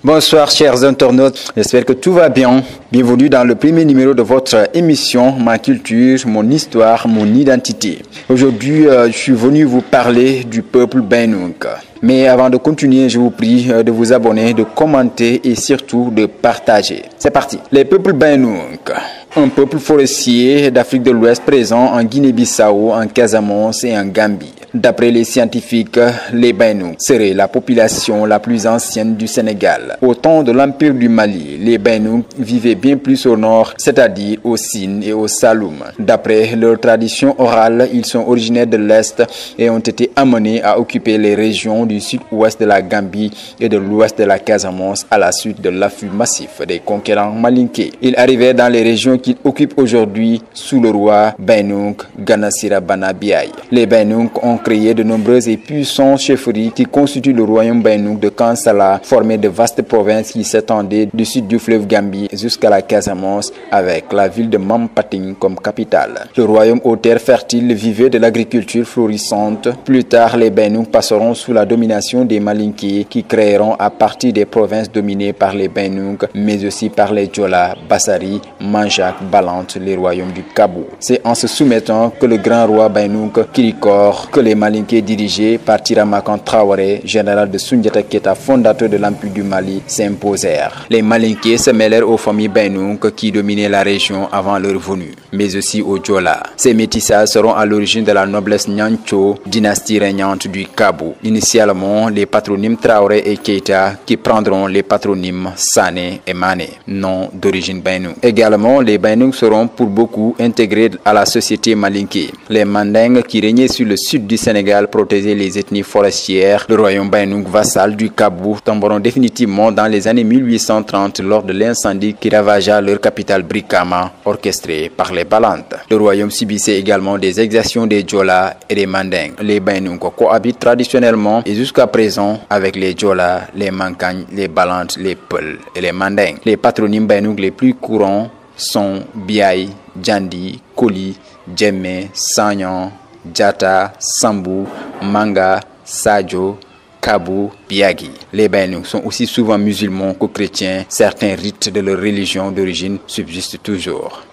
Bonsoir chers internautes, j'espère que tout va bien. Bienvenue dans le premier numéro de votre émission Ma culture, mon histoire, mon identité. Aujourd'hui, je suis venu vous parler du peuple Bainounk. Mais avant de continuer, je vous prie de vous abonner, de commenter et surtout de partager. C'est parti. Les peuples Bainounk. Un peuple forestier d'Afrique de l'Ouest présent en Guinée-Bissau, en Casamance et en Gambie. D'après les scientifiques, les Bainounk seraient la population la plus ancienne du Sénégal. Au temps de l'Empire du Mali, les Bainounk vivaient bien plus au nord, c'est-à-dire au Sine et au Saloum. D'après leur tradition orale, ils sont originaires de l'Est et ont été amenés à occuper les régions du sud-ouest de la Gambie et de l'ouest de la Casamance à la suite de l'afflux massif des conquérants malinké. Ils arrivaient dans les régions qu'ils occupent aujourd'hui sous le roi Bainounk Ganasira Bana Biaye. Les Bainounk ont créé de nombreuses et puissantes chefferies qui constituent le royaume Bainounk de Kansala, formé de vastes provinces qui s'étendaient du sud du fleuve Gambie jusqu'à la Casamance avec la ville de Mampating comme capitale. Le royaume aux terres fertiles vivait de l'agriculture florissante. Plus tard, les Bainounk passeront sous la domination des Malinké qui créeront à partir des provinces dominées par les Bainounk, mais aussi par les Djola, Bassari, Manjak, Balante, les royaumes du Kabou. C'est en se soumettant que le grand roi Bainounk Kirikor, que les Malinké dirigés par Tiramakan Traoré, général de Soundiata Keita, fondateur de l'Empire du Mali, s'imposèrent. Les Malinké se mêlèrent aux familles Bainounk qui dominaient la région avant leur venue, mais aussi aux Djola. Ces métissages seront à l'origine de la noblesse Nyancho, dynastie régnante du Kabou. Initialement, les patronymes Traoré et Keita qui prendront les patronymes Sané et Mané, nom d'origine Bainounk. Également, les Bainounk seront pour beaucoup intégrés à la société malinké. Les Mandingues qui régnaient sur le sud du Sénégal protégeaient les ethnies forestières. Le royaume Bainounk vassal du Kabou tomberont définitivement dans les années 1830 lors de l'incendie qui ravagea leur capitale Brikama, orchestré par les Balantes. Le royaume subissait également des exactions des Djola et des Mandingues. Les Bainounk cohabitent traditionnellement et jusqu'à présent avec les Djola, les Mankagnes, les Balantes, les Peuls et les Mandingues. Les patronymes Bainounk les plus courants sont Biaye, Djandi, Koli, Djemme, Sagnan, Djata, Sambou, Manga, Sadio, Kabou, Biagi. Les Bainounk sont aussi souvent musulmans que chrétiens. Certains rites de leur religion d'origine subsistent toujours.